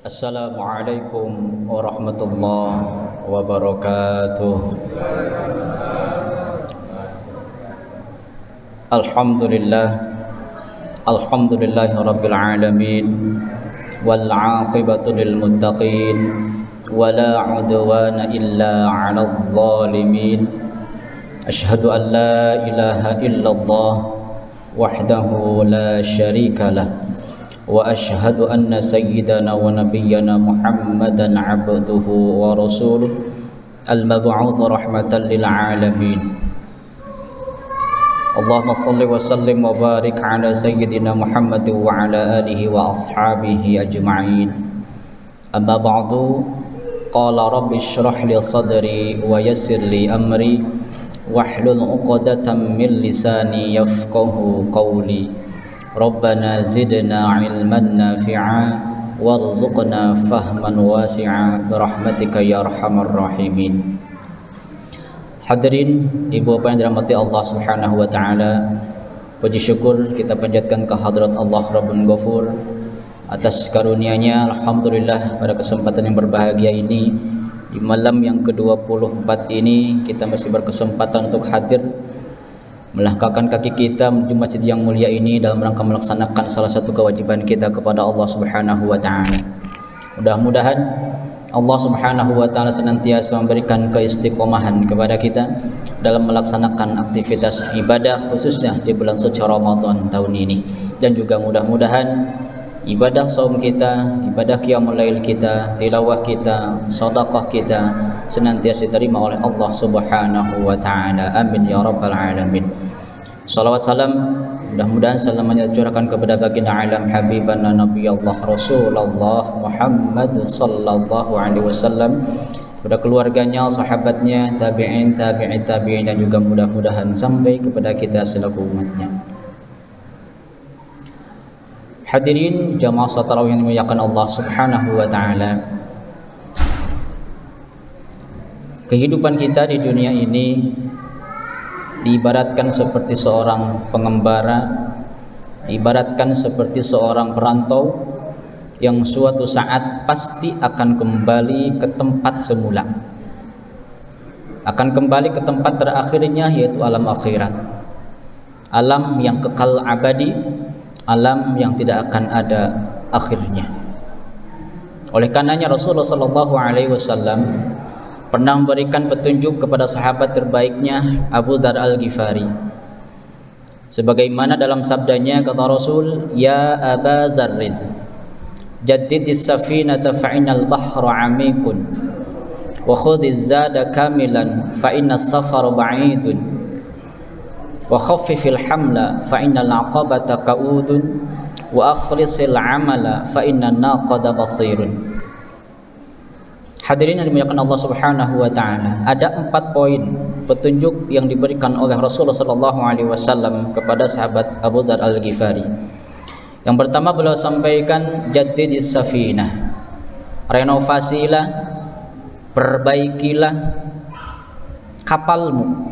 Assalamualaikum warahmatullahi wabarakatuh. Alhamdulillah, alhamdulillahi rabbil alamin, wal aqibatu lil muttaqin, wala udwana illa 'alal zalimin. Asyhadu an la ilaha illallah wahdahu la syarika lah, wa asyhadu anna sayyidana wa nabiyyana Muhammadan abduhu wa rasuluh al-mab'uts rahmatan lil alamin. Allahumma shalli wa sallim wa barik ala sayyidina Muhammad wa ala alihi wa ashabihi ajma'in. Amma ba'du, qala rabbi shrah li sadri wa yassir li amri wahlul 'uqdatam min lisani yafqahu qawli. Rabbana zidna ilman nafi'a warzuqna fahman wasi'a birahmatika ya arhamar rahimin. Hadirin ibu bapak yang dirahmati Allah Subhanahu wa taala, puji syukur kita panjatkan kehadrat Allah Rabbun Ghafur atas karunia-Nya. Alhamdulillah, pada kesempatan yang berbahagia ini, di malam yang ke-24 ini, kita masih berkesempatan untuk hadir melangkahkan kaki kita menuju masjid yang mulia ini dalam rangka melaksanakan salah satu kewajiban kita kepada Allah Subhanahu wa taala. Mudah-mudahan Allah Subhanahu wa taala senantiasa memberikan keistiqomahan kepada kita dalam melaksanakan aktivitas ibadah, khususnya di bulan suci Ramadan tahun ini, dan juga mudah-mudahan ibadah saum kita, ibadah qiyamul lail kita, tilawah kita, sedekah kita senantiasa diterima oleh Allah Subhanahu wa taala. Amin ya rabbal alamin. Salawat salam mudah-mudahan selamanya tercurahkan kepada baginda alam habibana Nabi Allah Rasulullah Muhammad sallallahu alaihi wasallam, kepada keluarganya, sahabatnya, tabi'in, tabi'in dan juga mudah-mudahan sampai kepada kita selaku umatnya. Hadirin jamaah salat tarawih yang dimuliakan Allah Subhanahu wa taala. Kehidupan kita di dunia ini diibaratkan seperti seorang pengembara, diibaratkan seperti seorang perantau yang suatu saat pasti akan kembali ke tempat semula, akan kembali ke tempat terakhirnya, yaitu alam akhirat, alam yang kekal abadi, alam yang tidak akan ada akhirnya. Oleh karenanya Rasulullah sallallahu alaihi wasallam pernah memberikan petunjuk kepada sahabat terbaiknya Abu Dzar Al-Ghifari, sebagaimana dalam sabdanya, kata Rasul, ya Aba Dzarrin, jaddidis safinata fa innal bahra 'amikun wa khudhiz zada kamilan fa innas safara ba'idun wa khaffifil hamla fa innal 'aqabata ka'udun wa akhlisil 'amala fa innan naqada basirun. Hadirin yang dimuliakan Allah Subhanahu wa taala, ada 4 poin petunjuk yang diberikan oleh Rasulullah sallallahu alaihi wasallam kepada sahabat Abu Dzar Al-Ghifari. Yang pertama beliau sampaikan, jaddidis safinah, renovasilah, perbaikilah kapalmu,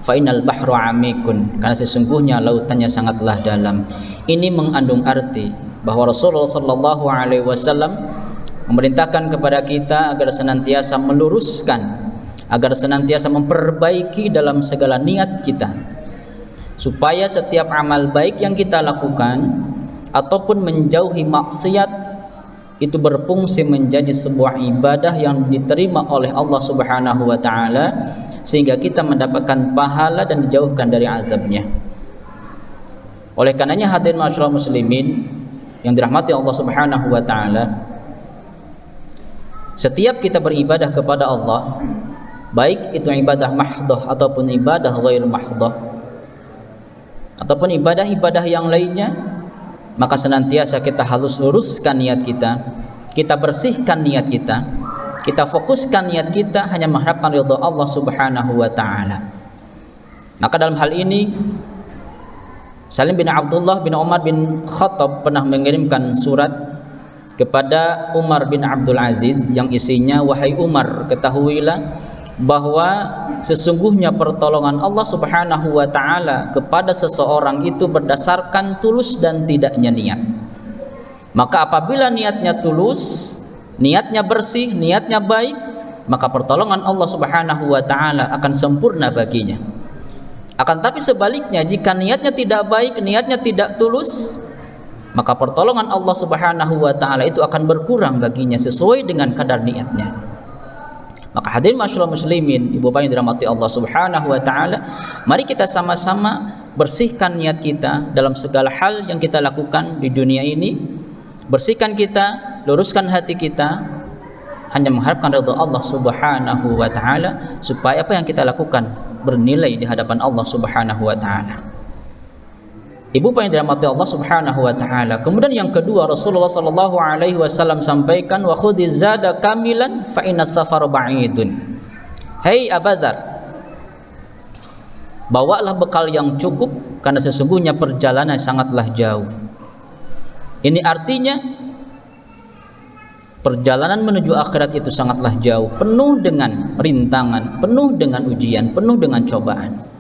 fa innal bahru 'amikun, karena sesungguhnya lautannya sangatlah dalam. Ini mengandung arti bahwa Rasulullah sallallahu alaihi wasallam memerintahkan kepada kita agar senantiasa meluruskan, agar senantiasa memperbaiki dalam segala niat kita, supaya setiap amal baik yang kita lakukan ataupun menjauhi maksiat itu berfungsi menjadi sebuah ibadah yang diterima oleh Allah Subhanahu wa taala, sehingga kita mendapatkan pahala dan dijauhkan dari azabnya. Oleh karenanya hadirin ma'asyiral muslimin yang dirahmati Allah Subhanahu wa taala, setiap kita beribadah kepada Allah, baik itu ibadah mahdhah ataupun ibadah ghair mahdhah, ataupun ibadah-ibadah yang lainnya, maka senantiasa kita harus luruskan niat kita, kita bersihkan niat kita fokuskan niat kita hanya mengharapkan ridha Allah Subhanahu wa taala. Maka dalam hal ini Salim bin Abdullah bin Umar bin Khattab pernah mengirimkan surat kepada Umar bin Abdul Aziz yang isinya, wahai Umar, ketahuilah bahwa sesungguhnya pertolongan Allah Subhanahu wa taala kepada seseorang itu berdasarkan tulus dan tidaknya niat. Maka apabila niatnya tulus, niatnya bersih, niatnya baik, maka pertolongan Allah Subhanahu wa taala akan sempurna baginya. Akan tapi sebaliknya, jika niatnya tidak baik, niatnya tidak tulus, maka pertolongan Allah Subhanahu wa taala itu akan berkurang baginya sesuai dengan kadar niatnya. Maka hadirin masyaallah muslimin, ibu bapak yang dirahmati Allah Subhanahu wa taala, mari kita sama-sama bersihkan niat kita dalam segala hal yang kita lakukan di dunia ini. Bersihkan kita, luruskan hati kita, hanya mengharapkan ridha Allah Subhanahu wa taala, supaya apa yang kita lakukan bernilai di hadapan Allah Subhanahu wa taala. Ibu bapak yang dirahmati Allah Subhanahu wa taala. Kemudian yang kedua, Rasulullah sallallahu alaihi wasallam sampaikan, wa khudhiz zada kamilan fa inna safara ba'idun. Hei Abu Dzar, bawalah bekal yang cukup karena sesungguhnya perjalanan sangatlah jauh. Ini artinya perjalanan menuju akhirat itu sangatlah jauh, penuh dengan rintangan, penuh dengan ujian, penuh dengan cobaan.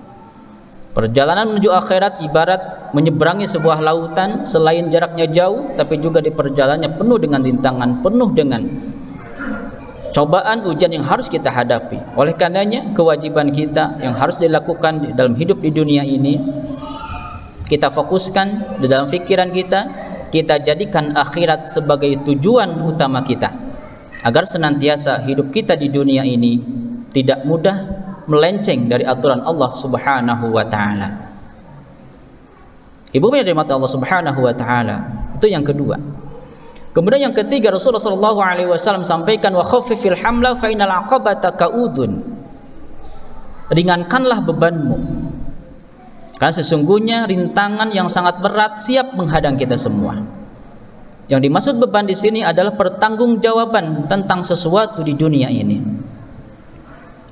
Perjalanan menuju akhirat ibarat menyeberangi sebuah lautan, selain jaraknya jauh, tapi juga di perjalanannya penuh dengan rintangan, penuh dengan cobaan, ujian yang harus kita hadapi. Oleh karenanya, kewajiban kita yang harus dilakukan dalam hidup di dunia ini, kita fokuskan di dalam pikiran kita jadikan akhirat sebagai tujuan utama kita, agar senantiasa hidup kita di dunia ini tidak mudah melenceng dari aturan Allah Subhanahu wa taala. Ibu yang dirahmati Allah Subhanahu wa taala, itu yang kedua. Kemudian yang ketiga, Rasulullah sallallahu alaihi wasallam sampaikan, wa khaffifil hamla fa innal aqabata kaudun. Ringankanlah bebanmu, karena sesungguhnya rintangan yang sangat berat siap menghadang kita semua. Yang dimaksud beban di sini adalah pertanggungjawaban tentang sesuatu di dunia ini.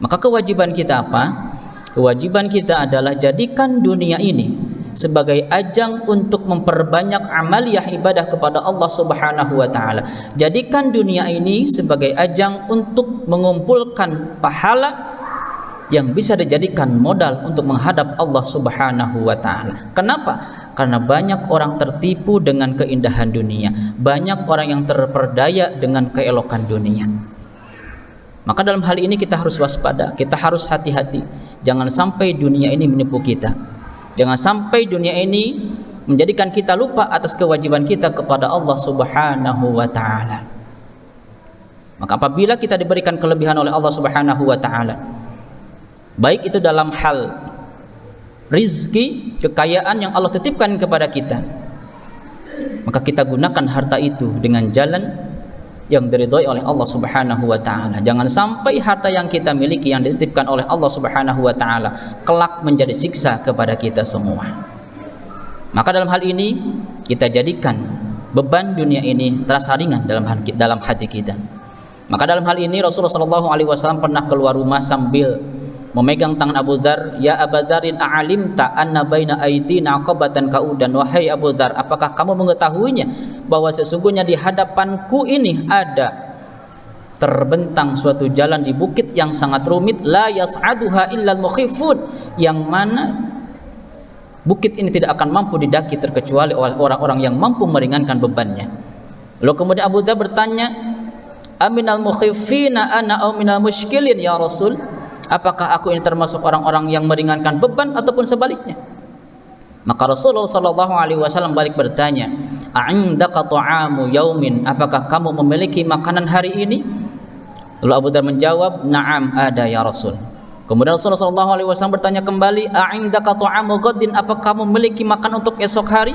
Maka kewajiban kita apa? Kewajiban kita adalah jadikan dunia ini sebagai ajang untuk memperbanyak amaliyah ibadah kepada Allah Subhanahu wa taala. Jadikan dunia ini sebagai ajang untuk mengumpulkan pahala yang bisa dijadikan modal untuk menghadap Allah Subhanahu wa taala. Kenapa? Karena banyak orang tertipu dengan keindahan dunia, banyak orang yang terperdaya dengan keelokan dunia. Maka dalam hal ini kita harus waspada, kita harus hati-hati. Jangan sampai dunia ini menipu kita. Jangan sampai dunia ini menjadikan kita lupa atas kewajiban kita kepada Allah Subhanahu wa taala. Maka apabila kita diberikan kelebihan oleh Allah Subhanahu wa taala, baik itu dalam hal rizki, kekayaan yang Allah titipkan kepada kita, maka kita gunakan harta itu dengan jalan yang diridhai oleh Allah Subhanahu wa taala. Jangan sampai harta yang kita miliki yang dititipkan oleh Allah Subhanahu wa taala kelak menjadi siksa kepada kita semua. Maka dalam hal ini kita jadikan beban dunia ini terasa ringan dalam hati kita. Maka dalam hal ini Rasulullah sallallahu alaihi wasallam pernah keluar rumah sambil memegang tangan Abu Dzar. Ya Abu Dzarin, a'alimta anna baina aydina aqabatan kaudan. Wahai Abu Dzar, apakah kamu mengetahuinya bahwa sesungguhnya di hadapanku ini ada terbentang suatu jalan di bukit yang sangat rumit, la yas'aduha illal mukhifun, yang mana bukit ini tidak akan mampu didaki terkecuali oleh orang-orang yang mampu meringankan bebannya. Lalu kemudian Abu Dzar bertanya, aminal mukhifina ana aw minal mushkilin ya Rasul? Apakah aku ini termasuk orang-orang yang meringankan beban ataupun sebaliknya? Maka Rasulullah sallallahu alaihi wasallam balik bertanya, a'indaka ta'amu yaumin, apakah kamu memiliki makanan hari ini? Lalu Abu Dzar menjawab, na'am ada ya Rasul. Kemudian Rasulullah sallallahu alaihi wasallam bertanya kembali, a'indaka ta'amu ghadin, apakah kamu memiliki makan untuk esok hari?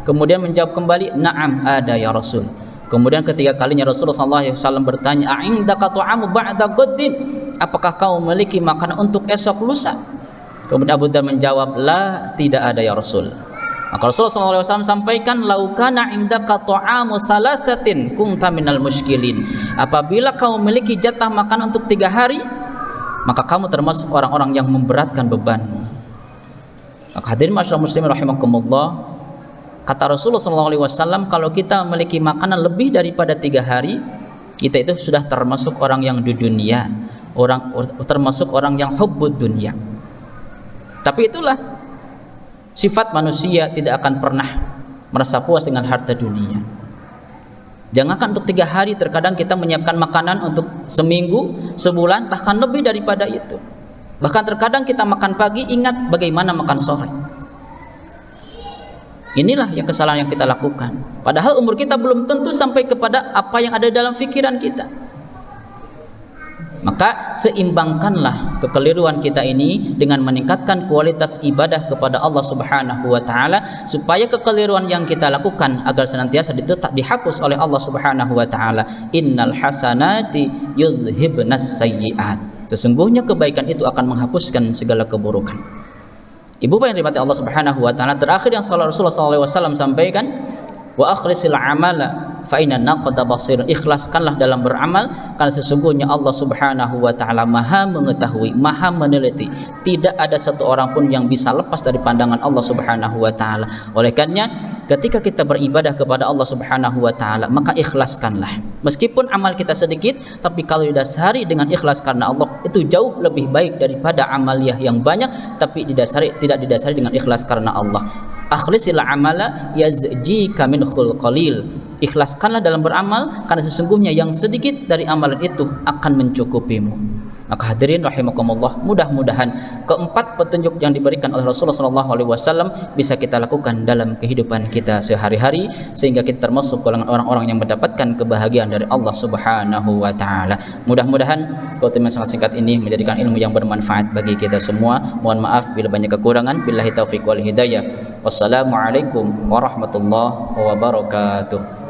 Kemudian menjawab kembali, na'am ada ya Rasul. Kemudian ketiga kalinya Rasulullah sallallahu alaihi wasallam bertanya, a'indaka ta'amu ba'da ghadin, apakah kamu memiliki makanan untuk esok lusa? Kemudian Abu Dzar menjawab, la, tidak ada ya Rasul. Maka Rasulullah SAW sampaikan, laukana indaka ta'amu thalathatin kunta minal mushkilin. Apabila kamu memiliki jatah makan untuk 3 hari, maka kamu termasuk orang-orang yang memberatkan bebanmu. Maka hadirin masyaallah muslimin rahimakumullah, kata Rasulullah SAW, kalau kita memiliki makanan lebih daripada 3 hari, kita itu sudah termasuk orang yang di dunia, termasuk orang yang hubbud dunia. Tapi itulah sifat manusia, tidak akan pernah merasa puas dengan harta dunia. Jangankan untuk 3 hari, terkadang kita menyiapkan makanan untuk seminggu, sebulan, bahkan lebih daripada itu. Bahkan terkadang kita makan pagi ingat bagaimana makan sore. Inilah yang kesalahan yang kita lakukan. Padahal umur kita belum tentu sampai kepada apa yang ada dalam pikiran kita. Maka seimbangkanlah kekeliruan kita ini dengan meningkatkan kualitas ibadah kepada Allah Subhanahu wa taala, supaya kekeliruan yang kita lakukan agar senantiasa dihapus oleh Allah Subhanahu wa taala. Innal hasanati yudhhibnas sayyi'at. Sesungguhnya kebaikan itu akan menghapuskan segala keburukan. Ibu bapak yang dirahmati Allah Subhanahu wa taala, terakhir yang Rasulullah SAW sampaikan, wa akhlisil amala fa inna naqda basir. Ikhlaskanlah dalam beramal, karena sesungguhnya Allah Subhanahu wa taala Maha mengetahui, Maha meneliti. Tidak ada satu orang pun yang bisa lepas dari pandangan Allah Subhanahu wa taala. Oleh karenanya, ketika kita beribadah kepada Allah Subhanahu wa taala, maka ikhlaskanlah. Meskipun amal kita sedikit, tapi kalau didasari dengan ikhlas karena Allah, itu jauh lebih baik daripada amaliyah yang banyak tapi tidak didasari dengan ikhlas karena Allah. Akhlisil amala yazjika min khul qalil. Ikhlaskanlah dalam beramal, karena sesungguhnya yang sedikit dari amalan itu akan mencukupimu. Maka hadirin rahimakumullah, mudah-mudahan keempat petunjuk yang diberikan oleh Rasulullah SAW bisa kita lakukan dalam kehidupan kita sehari-hari, sehingga kita termasuk golongan orang-orang yang mendapatkan kebahagiaan dari Allah Subhanahu wa taala. Mudah-mudahan khotbah sangat singkat ini menjadikan ilmu yang bermanfaat bagi kita semua. Mohon maaf bila banyak kekurangan. Billahi taufiq wal hidayah. Wassalamualaikum warahmatullahi wabarakatuh.